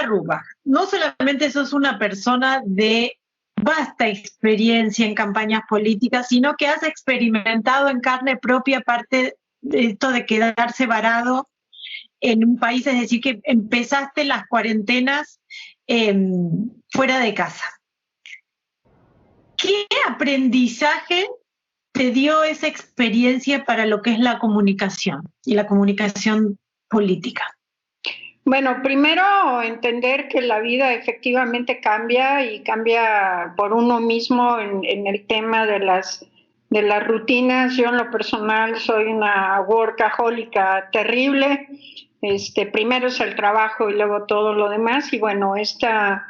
Rubach, no solamente sos una persona de vasta experiencia en campañas políticas, sino que has experimentado en carne propia parte de esto de quedarse varado en un país, es decir, que empezaste las cuarentenas fuera de casa. ¿Qué aprendizaje te dio esa experiencia para lo que es la comunicación y la comunicación política? Bueno, primero entender que la vida efectivamente cambia y cambia por uno mismo en el tema de las rutinas. Yo en lo personal soy una workahólica terrible. Primero es el trabajo y luego todo lo demás. Y bueno, esta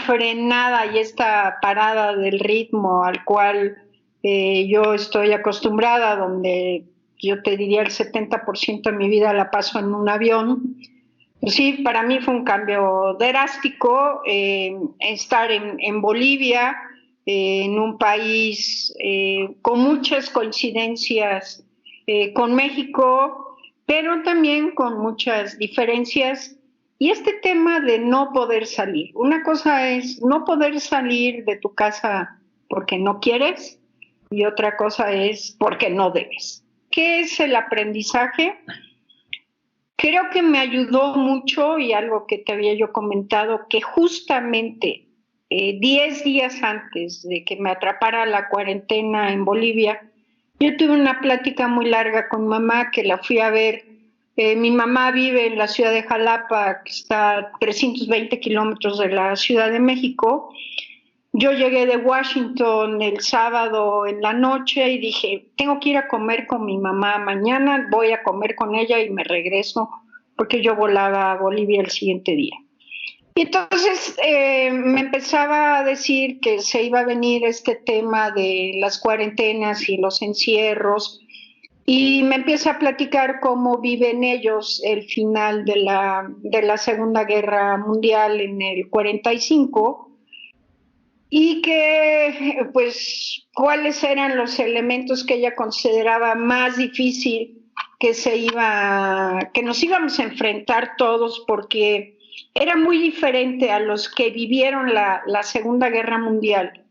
frenada y esta parada del ritmo al cual yo estoy acostumbrada, donde yo te diría el 70% de mi vida la paso en un avión. Pues sí, para mí fue un cambio drástico estar en Bolivia, en un país con muchas coincidencias con México, pero también con muchas diferencias. Y este tema de no poder salir. Una cosa es no poder salir de tu casa porque no quieres y otra cosa es porque no debes. ¿Qué es el aprendizaje? Creo que me ayudó mucho y algo que te había yo comentado, que justamente 10 días antes de que me atrapara la cuarentena en Bolivia, yo tuve una plática muy larga con mamá que la fui a ver. Mi mamá vive en la ciudad de Jalapa, que está a 320 kilómetros de la Ciudad de México. Yo llegué de Washington el sábado en la noche y dije, tengo que ir a comer con mi mamá mañana, voy a comer con ella y me regreso, porque yo volaba a Bolivia el siguiente día. Y entonces me empezaba a decir que se iba a venir este tema de las cuarentenas y los encierros, y me empieza a platicar cómo viven ellos el final de la Segunda Guerra Mundial en el 45, y que, pues, cuáles eran los elementos que ella consideraba más difícil que nos íbamos a enfrentar todos, porque era muy diferente a los que vivieron la Segunda Guerra Mundial,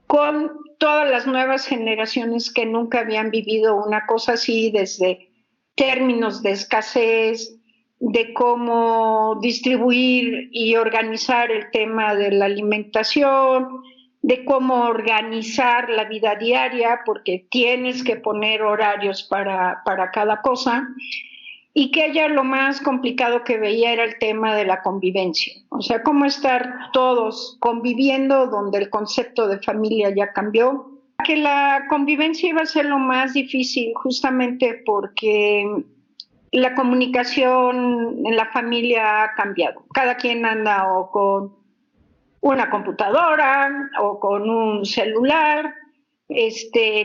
con todas las nuevas generaciones que nunca habían vivido una cosa así, desde términos de escasez, de cómo distribuir y organizar el tema de la alimentación, de cómo organizar la vida diaria, porque tienes que poner horarios para cada cosa, y que ella lo más complicado que veía era el tema de la convivencia, o sea, cómo estar todos conviviendo donde el concepto de familia ya cambió, que la convivencia iba a ser lo más difícil justamente porque la comunicación en la familia ha cambiado. Cada quien anda o con una computadora o con un celular,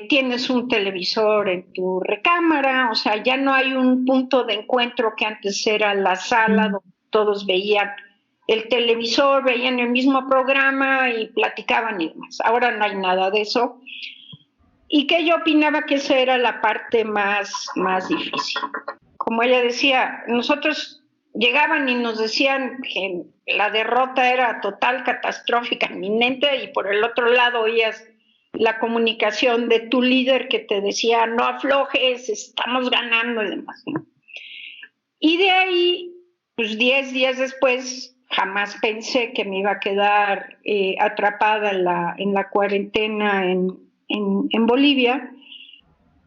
tienes un televisor en tu recámara, o sea, ya no hay un punto de encuentro que antes era la sala donde todos veían el televisor, veían el mismo programa y platicaban y demás. Ahora no hay nada de eso. Y que yo opinaba que esa era la parte más difícil. Como ella decía, nosotros llegaban y nos decían que la derrota era total, catastrófica, inminente, y por el otro lado oías la comunicación de tu líder que te decía, no aflojes, estamos ganando y demás, ¿no? Y de ahí, pues 10 días después, jamás pensé que me iba a quedar atrapada en la cuarentena en Bolivia.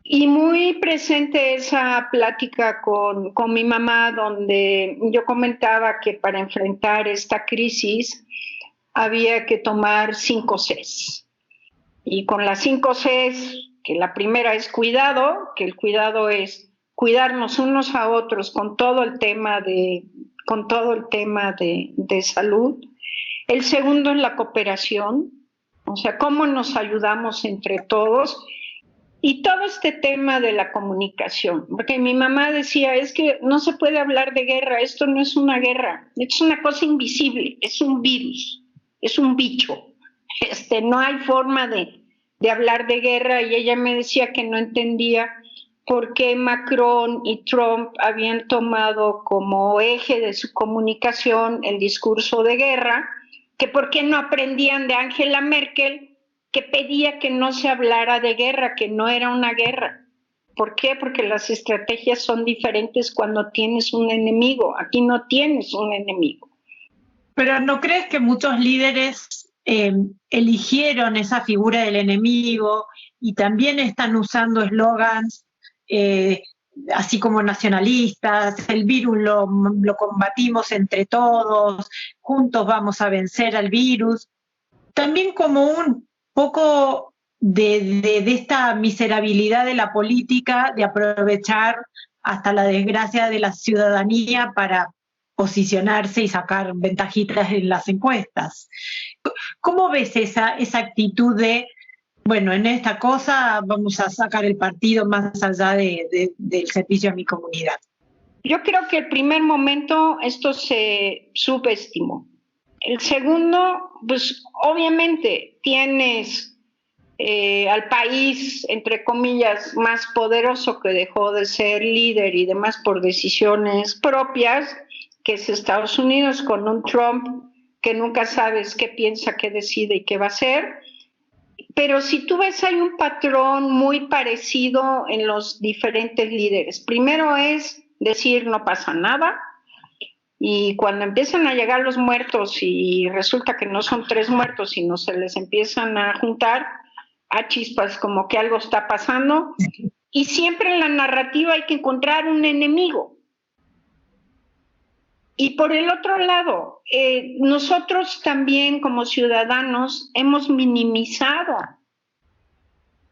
Y muy presente esa plática con mi mamá, donde yo comentaba que para enfrentar esta crisis había que tomar 5 Cs. Y con las 5 Cs, que la primera es cuidado, que el cuidado es cuidarnos unos a otros con todo el tema de salud. El segundo es la cooperación, o sea, cómo nos ayudamos entre todos. Y todo este tema de la comunicación, porque mi mamá decía, es que no se puede hablar de guerra, esto no es una guerra, es una cosa invisible, es un virus, es un bicho, no hay forma de hablar de guerra, y ella me decía que no entendía por qué Macron y Trump habían tomado como eje de su comunicación el discurso de guerra, que por qué no aprendían de Angela Merkel, que pedía que no se hablara de guerra, que no era una guerra. ¿Por qué? Porque las estrategias son diferentes cuando tienes un enemigo. Aquí no tienes un enemigo. Pero ¿no crees que muchos líderes eligieron esa figura del enemigo y también están usando eslogans así como nacionalistas? El virus lo combatimos entre todos, juntos vamos a vencer al virus. También como un poco de esta miserabilidad de la política, de aprovechar hasta la desgracia de la ciudadanía para posicionarse y sacar ventajitas en las encuestas. ¿Cómo ves esa actitud de, bueno, en esta cosa vamos a sacar el partido más allá del servicio a mi comunidad? Yo creo que el primer momento esto se subestimó. El segundo, pues obviamente tienes al país, entre comillas, más poderoso que dejó de ser líder y demás por decisiones propias, que es Estados Unidos, con un Trump que nunca sabes qué piensa, qué decide y qué va a hacer. Pero si tú ves, hay un patrón muy parecido en los diferentes líderes. Primero es decir no pasa nada, y cuando empiezan a llegar los muertos y resulta que no son 3 muertos, sino se les empiezan a juntar a chispas como que algo está pasando, y siempre en la narrativa hay que encontrar un enemigo. Y por el otro lado, nosotros también como ciudadanos hemos minimizado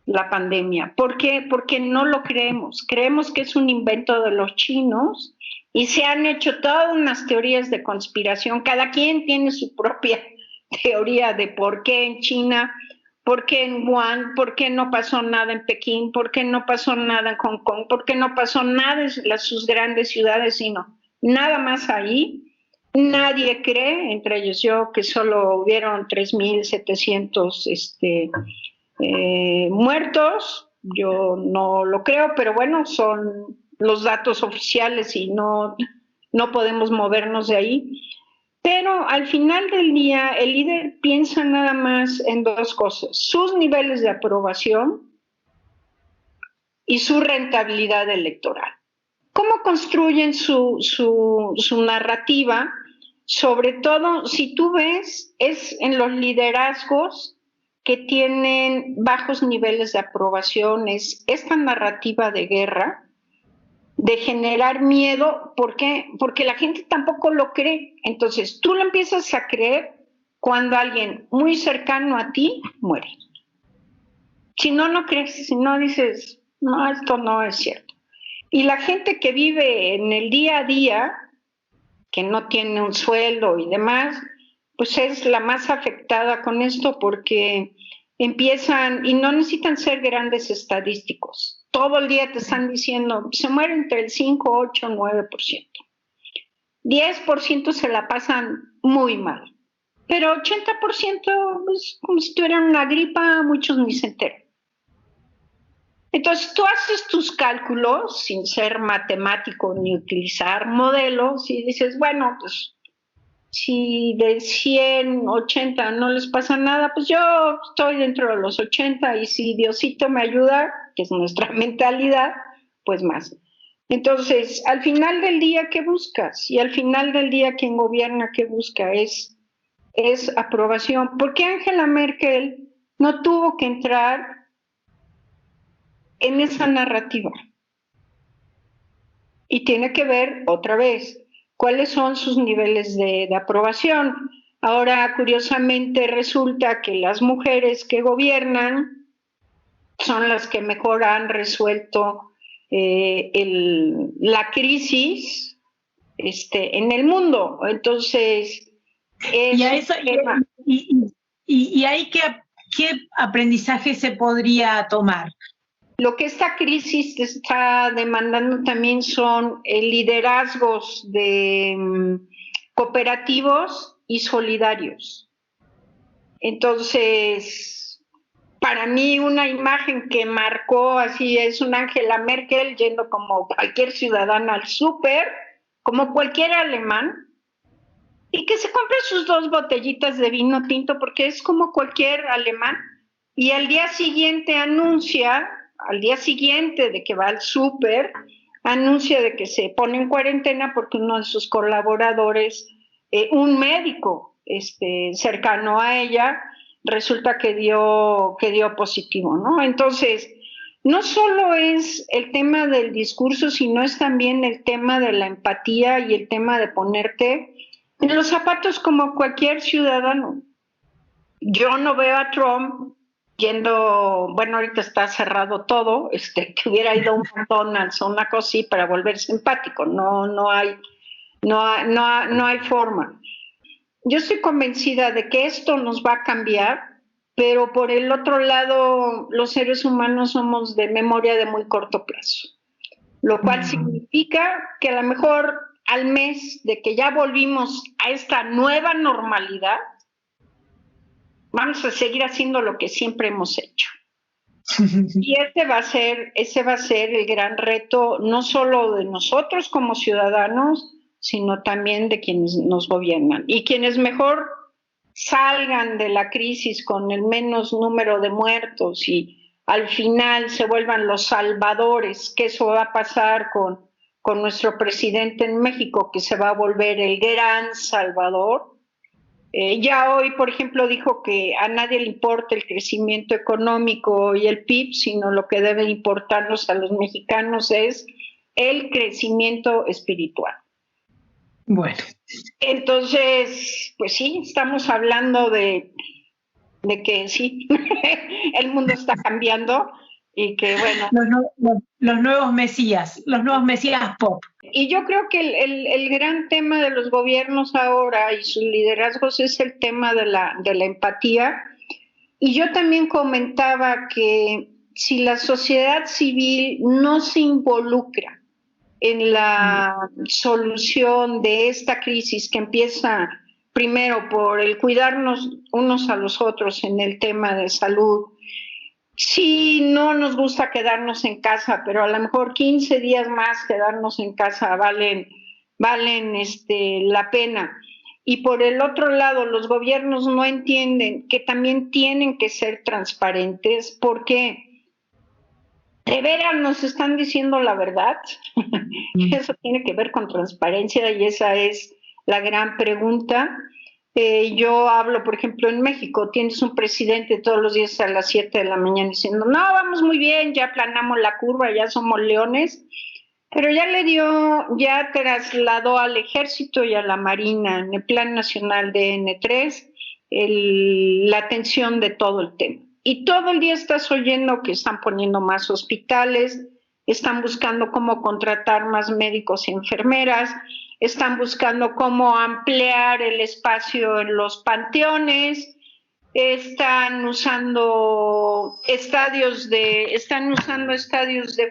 la pandemia. ¿Por qué? Porque no lo creemos. Creemos que es un invento de los chinos y se han hecho todas unas teorías de conspiración. Cada quien tiene su propia teoría de por qué en China, por qué en Wuhan, por qué no pasó nada en Pekín, por qué no pasó nada en Hong Kong, por qué no pasó nada en sus grandes ciudades, sino nada más ahí. Nadie cree, entre ellos yo, que solo hubieron 3,700 muertos. Yo no lo creo, pero bueno, son los datos oficiales y no podemos movernos de ahí. Pero al final del día, el líder piensa nada más en 2 cosas: sus niveles de aprobación y su rentabilidad electoral. ¿Cómo construyen su narrativa? Sobre todo, si tú ves, es en los liderazgos que tienen bajos niveles de aprobación, es esta narrativa de guerra, de generar miedo. ¿Por qué? Porque la gente tampoco lo cree. Entonces, tú lo empiezas a creer cuando alguien muy cercano a ti muere. Si no, no crees, si no dices, no, esto no es cierto. Y la gente que vive en el día a día, que no tiene un sueldo y demás, pues es la más afectada con esto, porque empiezan, y no necesitan ser grandes estadísticos, todo el día te están diciendo, se muere entre el 5, 8, 9%. 10% se la pasan muy mal, pero 80% es como si tuvieran una gripa, muchos ni se enteran. Entonces tú haces tus cálculos sin ser matemático ni utilizar modelos y dices, bueno, pues si de 100, 80 no les pasa nada, pues yo estoy dentro de los 80, y si Diosito me ayuda, que es nuestra mentalidad, pues más. Entonces, al final del día, ¿qué buscas? Y al final del día, quien gobierna, ¿qué busca? Es aprobación. ¿Por qué Angela Merkel no tuvo que entrar en esa narrativa? Y tiene que ver, otra vez, cuáles son sus niveles de aprobación. Ahora, curiosamente, resulta que las mujeres que gobiernan son las que mejor han resuelto la crisis en el mundo. Entonces, y a eso, y ahí ¿qué aprendizaje se podría tomar? Lo que esta crisis está demandando también son liderazgos de cooperativos y solidarios. Entonces, para mí una imagen que marcó así es una Angela Merkel yendo como cualquier ciudadana al súper, como cualquier alemán, y que se compre sus 2 botellitas de vino tinto porque es como cualquier alemán, y al día siguiente de que va al súper, anuncia de que se pone en cuarentena porque uno de sus colaboradores, un médico cercano a ella, resulta que dio positivo, ¿no? Entonces, no solo es el tema del discurso, sino es también el tema de la empatía y el tema de ponerte en los zapatos como cualquier ciudadano. Yo no veo a Trump yendo, bueno, ahorita está cerrado todo, que hubiera ido a un McDonald's o una cosa así para volverse empático. No hay forma. Yo estoy convencida de que esto nos va a cambiar, pero por el otro lado, los seres humanos somos de memoria de muy corto plazo, lo cual significa que a lo mejor al mes de que ya volvimos a esta nueva normalidad, vamos a seguir haciendo lo que siempre hemos hecho. Y ese va a ser el gran reto, no solo de nosotros como ciudadanos, sino también de quienes nos gobiernan. Y quienes mejor salgan de la crisis con el menos número de muertos y al final se vuelvan los salvadores, que eso va a pasar con nuestro presidente en México, que se va a volver el gran salvador. Ya hoy, por ejemplo, dijo que a nadie le importa el crecimiento económico y el PIB, sino lo que debe importarnos a los mexicanos es el crecimiento espiritual. Bueno. Entonces, pues sí, estamos hablando de que sí, el mundo está cambiando y que bueno. Los nuevos mesías pop. Y yo creo que el gran tema de los gobiernos ahora y sus liderazgos es el tema de la empatía. Y yo también comentaba que si la sociedad civil no se involucra en la solución de esta crisis que empieza primero por el cuidarnos unos a los otros en el tema de salud. Sí, no nos gusta quedarnos en casa, pero a lo mejor 15 días más quedarnos en casa valen la pena. Y por el otro lado, los gobiernos no entienden que también tienen que ser transparentes porque ¿de veras nos están diciendo la verdad? Eso tiene que ver con transparencia y esa es la gran pregunta. Yo hablo, por ejemplo, en México, tienes un presidente todos los días a las 7 de la mañana diciendo, no, vamos muy bien, ya aplanamos la curva, ya somos leones, pero ya trasladó al ejército y a la marina en el Plan Nacional de N3 la atención de todo el tema. Y todo el día estás oyendo que están poniendo más hospitales, están buscando cómo contratar más médicos y enfermeras, están buscando cómo ampliar el espacio en los panteones, están usando estadios de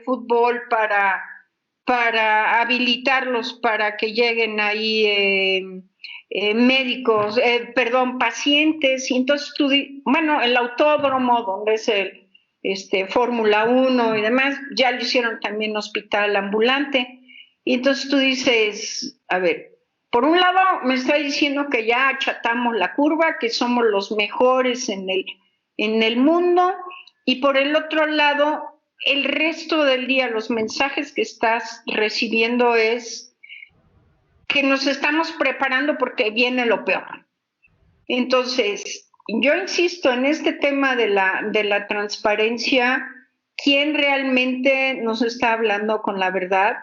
fútbol para habilitarlos para que lleguen ahí pacientes, y entonces el autódromo donde es el Fórmula 1 y demás, ya lo hicieron también hospital ambulante. Y entonces tú dices, a ver, por un lado me está diciendo que ya achatamos la curva, que somos los mejores en el mundo, y por el otro lado, el resto del día los mensajes que estás recibiendo es que nos estamos preparando porque viene lo peor. Entonces, yo insisto en este tema de la transparencia, ¿quién realmente nos está hablando con la verdad?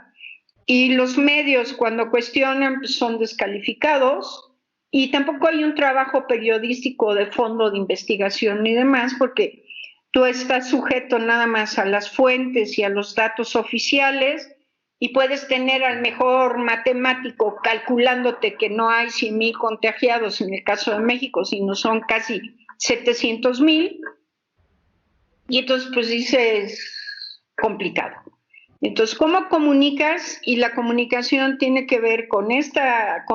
Y los medios, cuando cuestionan, pues son descalificados, y tampoco hay un trabajo periodístico de fondo de investigación ni demás, porque tú estás sujeto nada más a las fuentes y a los datos oficiales, y puedes tener al mejor matemático calculándote que no hay 100,000 contagiados en el caso de México, sino son casi 700,000, y entonces pues dices, complicado. Entonces, ¿cómo comunicas? Y la comunicación tiene que ver con esta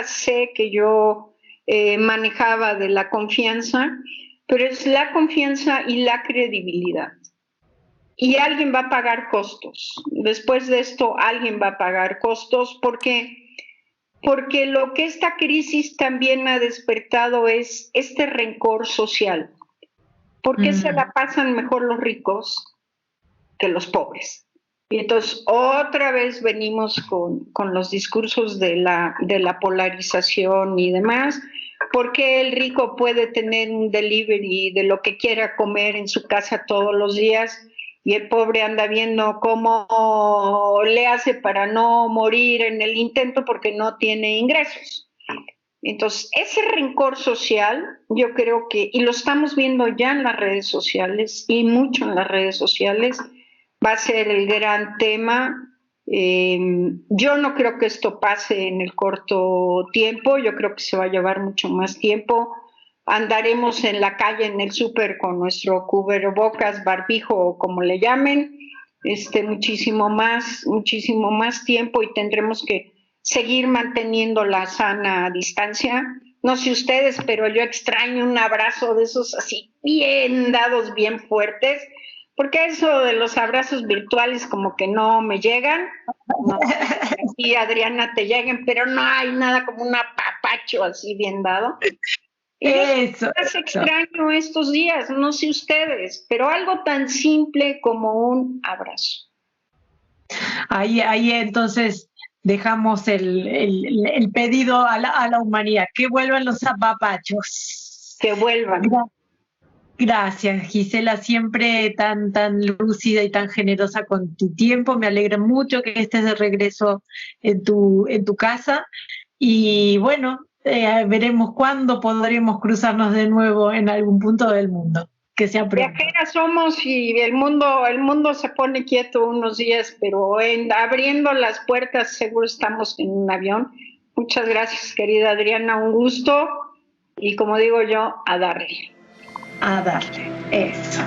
C que yo manejaba de la confianza, pero es la confianza y la credibilidad. Y alguien va a pagar costos. Después de esto, alguien va a pagar costos porque lo que esta crisis también ha despertado es este rencor social. ¿Por qué se la pasan mejor los ricos que los pobres? Y entonces otra vez venimos con los discursos de la polarización y demás. ¿Por qué el rico puede tener un delivery de lo que quiera comer en su casa todos los días y el pobre anda viendo cómo le hace para no morir en el intento porque no tiene ingresos? Entonces, ese rencor social, yo creo que, y lo estamos viendo ya en las redes sociales y mucho en las redes sociales, va a ser el gran tema. Yo no creo que esto pase en el corto tiempo, yo creo que se va a llevar mucho más tiempo. Andaremos en la calle, en el súper, con nuestro cubrebocas, barbijo o como le llamen, muchísimo más tiempo y tendremos que seguir manteniendo la sana distancia. No sé ustedes, pero yo extraño un abrazo de esos así bien dados, bien fuertes, porque eso de los abrazos virtuales como que no me llegan. No, sí, Adriana, te llegan, pero no hay nada como un apapacho así bien dado. Y yo extraño estos días, no sé ustedes, pero algo tan simple como un abrazo. Ahí entonces dejamos el pedido a la humanidad, que vuelvan los apapachos. Que vuelvan. Gracias, Gisela, siempre tan lúcida y tan generosa con tu tiempo. Me alegra mucho que estés de regreso en tu casa. Y bueno, veremos cuándo podremos cruzarnos de nuevo en algún punto del mundo. Que sea pronto. Viajeras somos y el mundo se pone quieto unos días, pero abriendo las puertas seguro estamos en un avión. Muchas gracias, querida Adriana, un gusto y como digo yo, a darle. A darle, eso.